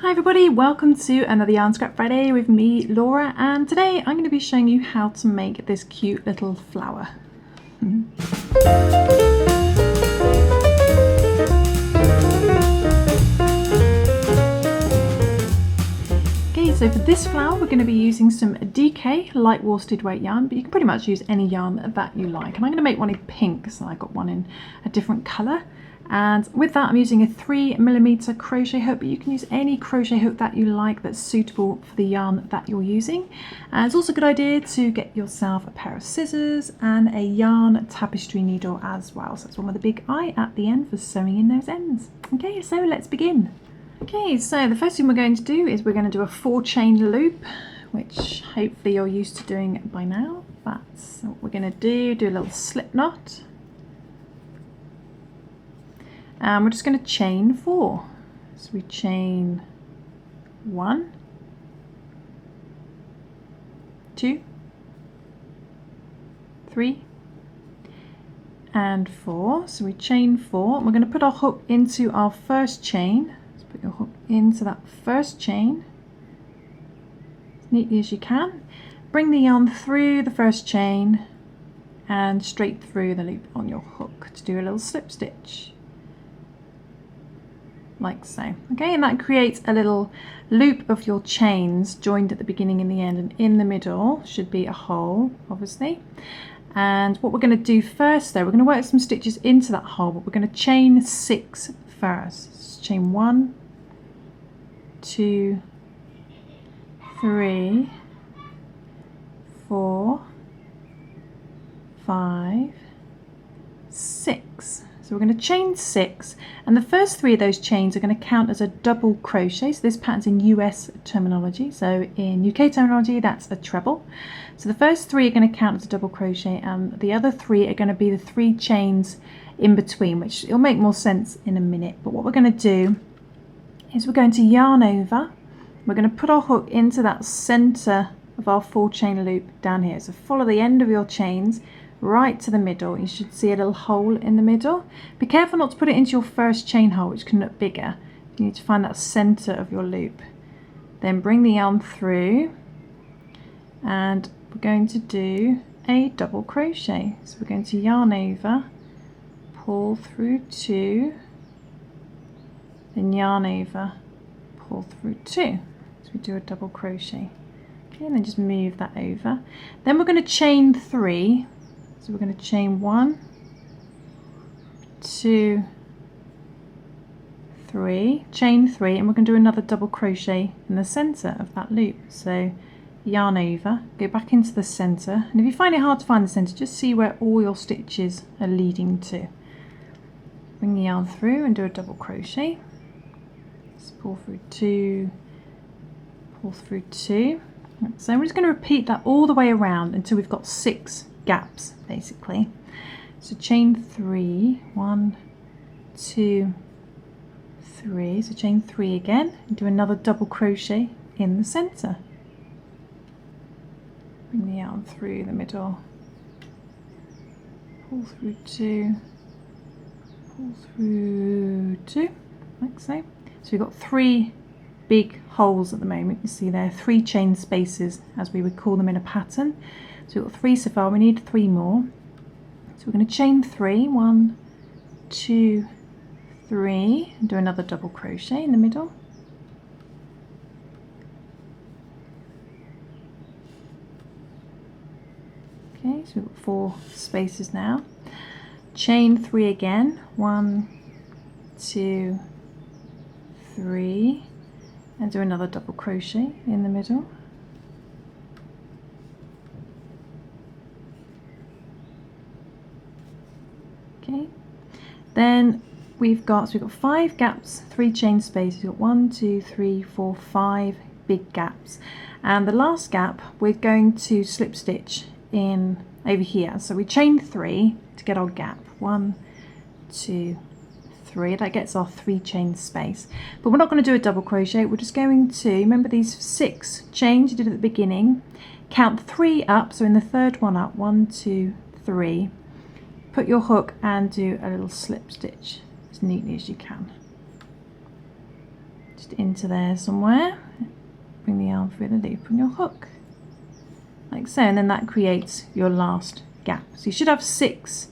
Hi everybody, welcome to another Yarn Scrap Friday with me, Laura, and today I'm going to be showing you how to make this cute little flower. Okay, so for this flower we're going to be using some DK light worsted weight yarn, but you can pretty much use any yarn that you like. And I'm going to make one in pink, so I got one in a different colour. And with that I'm using a 3mm crochet hook, but you can use any crochet hook that you like that's suitable for the yarn that you're using. And it's also a good idea to get yourself a pair of scissors and a yarn tapestry needle as well. So that's one with a big eye at the end for sewing in those ends. Okay, so let's begin. Okay, so the first thing we're going to do is we're going to do a 4-chain loop, which hopefully you're used to doing by now. That's what we're going to do a little slip knot. And we're just going to chain 4. So we chain 1, 2, 3, and 4. So we chain 4. And we're going to put our hook into our first chain. Let's put your hook into that first chain as neatly as you can. Bring the yarn through the first chain and straight through the loop on your hook to do a little slip stitch. Like so. Okay, and that creates a little loop of your chains joined at the beginning and the end, and in the middle should be a hole, obviously. And what we're going to do first though, we're going to work some stitches into that hole, but we're going to chain 6 first. So chain 1, 2, 3, 4, 5, 6. So we're going to chain 6, and the first 3 of those chains are going to count as a double crochet. So this pattern's in US terminology, so in UK terminology that's a treble. So the first 3 are going to count as a double crochet, and the other 3 are going to be the 3 chains in between, which it'll make more sense in a minute. But what we're going to do is we're going to yarn over, we're going to put our hook into that center of our 4-chain loop down here. So follow the end of your chains right to the middle. You should see a little hole in the middle. Be careful not to put it into your first chain hole, which can look bigger. You need to find that center of your loop. Then bring the yarn through, and we're going to do a double crochet. So we're going to yarn over, pull through 2, then yarn over, pull through 2. So we do a double crochet. Okay, and then just move that over. Then we're going to chain 3. So we're going to chain 1, 2, 3, chain 3, and we're going to do another double crochet in the center of that loop. So yarn over, go back into the center, and if you find it hard to find the center, just see where all your stitches are leading to. Bring the yarn through and do a double crochet. Just pull through 2, pull through 2. So we're just going to repeat that all the way around until we've got 6 gaps basically. So chain 3, 1, 2, 3. So chain 3 again and do another double crochet in the center. Bring the yarn through the middle, pull through 2, pull through 2, like so. So we've got 3 big holes at the moment. You see there, 3 chain spaces as we would call them in a pattern. So we've got 3 so far, we need 3 more. So we're going to chain 3, 1, 2, 3, and do another double crochet in the middle. Okay, so we've got 4 spaces now. Chain 3 again, 1, 2, 3, and do another double crochet in the middle. Okay, then we've got 5 gaps, 3 chain spaces. We've got 1, 2, 3, 4, 5 big gaps, and the last gap we're going to slip stitch in over here. So we chain 3 to get our gap, 1, 2, 3. That gets our 3 chain space, but we're not going to do a double crochet. We're just going to, remember these 6 chains you did at the beginning, count 3 up, so in the third one up, 1, 2, 3. Put your hook and do a little slip stitch as neatly as you can. Just just into there somewhere. Bring the yarn through the loop on your hook, like so, and then that creates your last gap. So you should have 6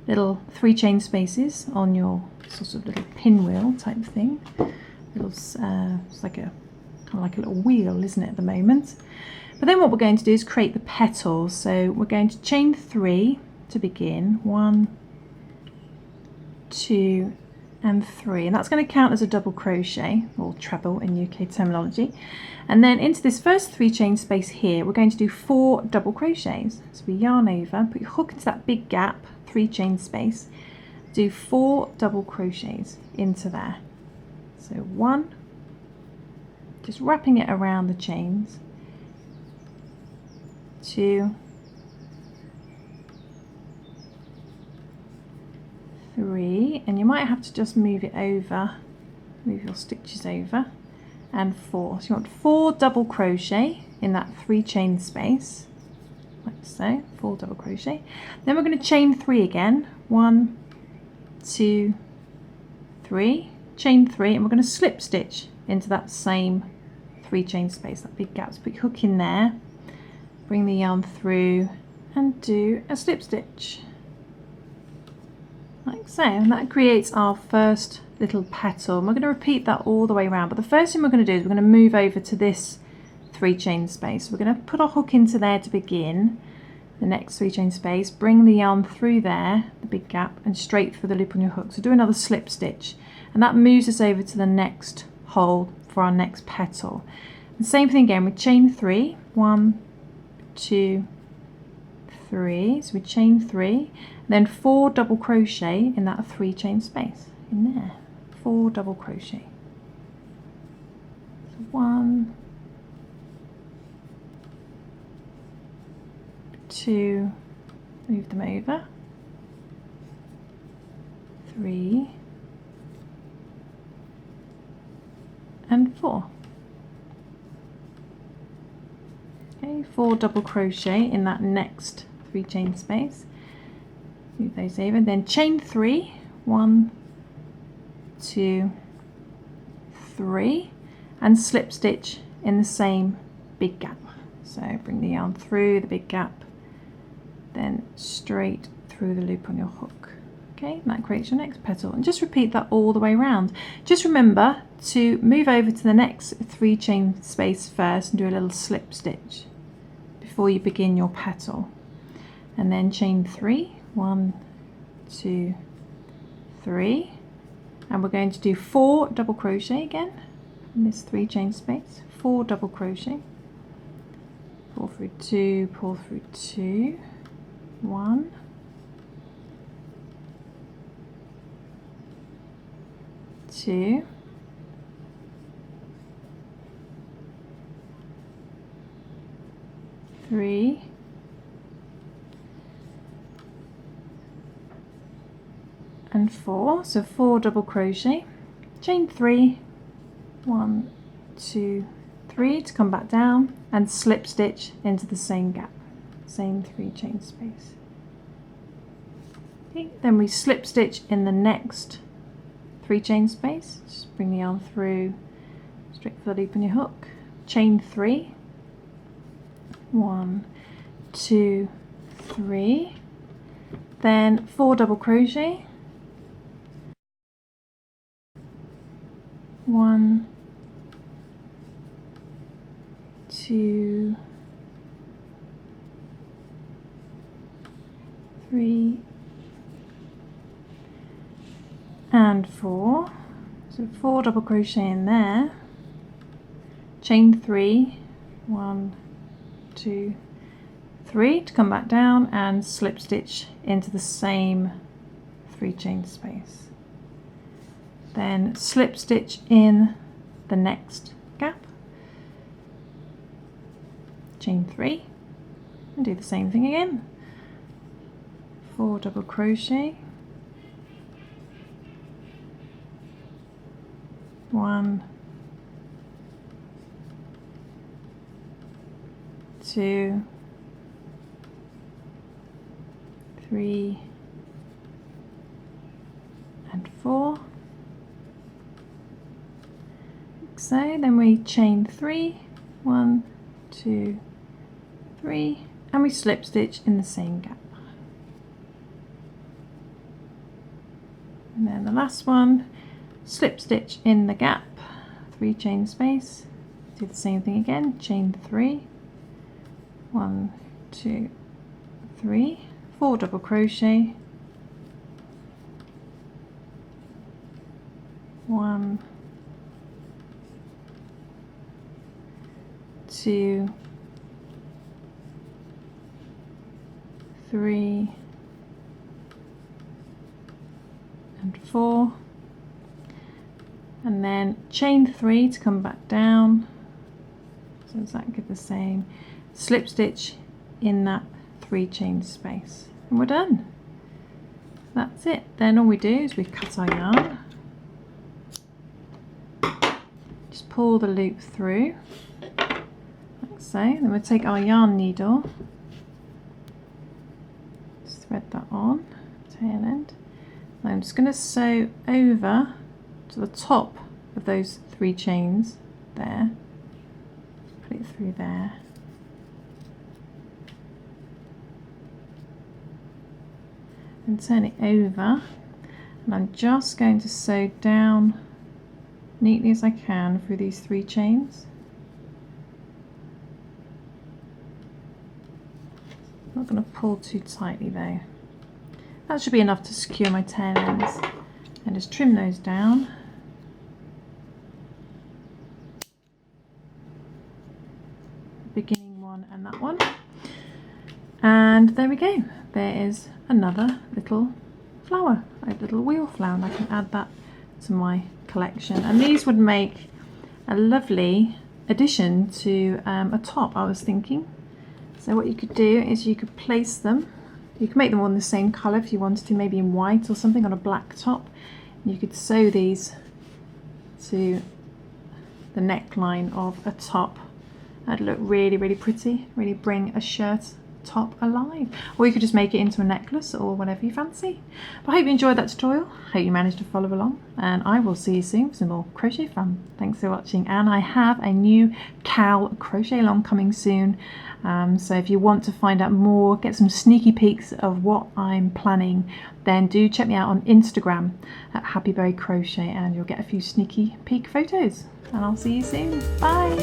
little 3 chain spaces on your sort of little pinwheel type thing. It's like a kind of like a little wheel, isn't it, at the moment? But then what we're going to do is create the petals. So we're going to chain 3 to begin. 1, 2 and 3, and that's going to count as a double crochet or treble in UK terminology. And then into this first 3 chain space here, we're going to do 4 double crochets. So we yarn over, put your hook into that big gap, 3 chain space, do 4 double crochets into there. So 1, just wrapping it around the chains, 2, 3, and you might have to just move it over, move your stitches over, and 4. So you want 4 double crochet in that 3 chain space, like so, 4 double crochet. Then we're going to chain 3 again, 1, 2, 3, chain 3, and we're going to slip stitch into that same 3 chain space, that big gap. So put your hook in there, bring the yarn through and do a slip stitch, like so, and that creates our first little petal. And we're going to repeat that all the way around, but the first thing we're going to do is we're going to move over to this 3 chain space. We're going to put our hook into there to begin the next 3 chain space, bring the yarn through there, the big gap, and straight through the loop on your hook. So do another slip stitch, and that moves us over to the next hole for our next petal. And same thing again, we chain 3, 1, 2, 3, so we chain 3, then 4 double crochet in that 3 chain space in there, 4 double crochet. So 1, 2, move them over, 3 and 4. Okay, 4 double crochet in that next 3 chain space, move those over, then chain 3, 1, 2, 3, and slip stitch in the same big gap. So bring the yarn through the big gap, then straight through the loop on your hook. Okay, and that creates your next petal, and just repeat that all the way around. Just remember to move over to the next 3 chain space first and do a little slip stitch before you begin your petal, and then chain 3, 1, 2, 3, and we're going to do 4 double crochet again in this 3 chain space, 4 double crochet, pull through 2, pull through 2, 1, 2, 3, and 4. So 4 double crochet, chain 3, 1, 2, 3 to come back down, and slip stitch into the same gap, same 3 chain space. Okay, then we slip stitch in the next 3 chain space, just bring the yarn through, straight for the loop on your hook, chain 3, 1, 2, 3, then 4 double crochet, 1, 2, 3, and 4. So 4 double crochet in there, chain 3, 1, 2, 3 to come back down, and slip stitch into the same 3 chain space. Then slip stitch in the next gap, chain 3, and do the same thing again. 4 double crochet, 1, 2, 3, and 4, so. Then we chain 3, 1, 2, 3, and we slip stitch in the same gap. And then the last one, slip stitch in the gap, 3 chain space, do the same thing again, chain 3, 1, 2, 3, 4 double crochet, 1, 2, 3, and 4, and then chain 3 to come back down. So does that give the same? Slip stitch in that 3 chain space, and we're done. That's it. Then all we do is we cut our yarn, just pull the loop through like so. Then we'll take our yarn needle, thread that on, tail end. And I'm just going to sew over to the top of those 3 chains there, put it through there, and turn it over, and I'm just going to sew down neatly as I can through these 3 chains. I'm not going to pull too tightly though. That should be enough to secure my tail ends, and just trim those down. The beginning one and that one. And there we go. There is another little flower, a little wheel flower, and I can add that to my collection. And these would make a lovely addition to a top, I was thinking. So what you could do is you could place them, you could make them all in the same colour if you wanted to, maybe in white or something on a black top. You could sew these to the neckline of a top. That'd look really, really pretty, really bring a shirt top alive. Or you could just make it into a necklace or whatever you fancy. But I hope you enjoyed that tutorial. Hope you managed to follow along, and I will see you soon for some more crochet fun. Thanks for watching, and I have a new cowl crochet along coming soon. So if you want to find out more, get some sneaky peeks of what I'm planning, then do check me out on Instagram at Happyberry Crochet, and you'll get a few sneaky peek photos. And I'll see you soon. Bye.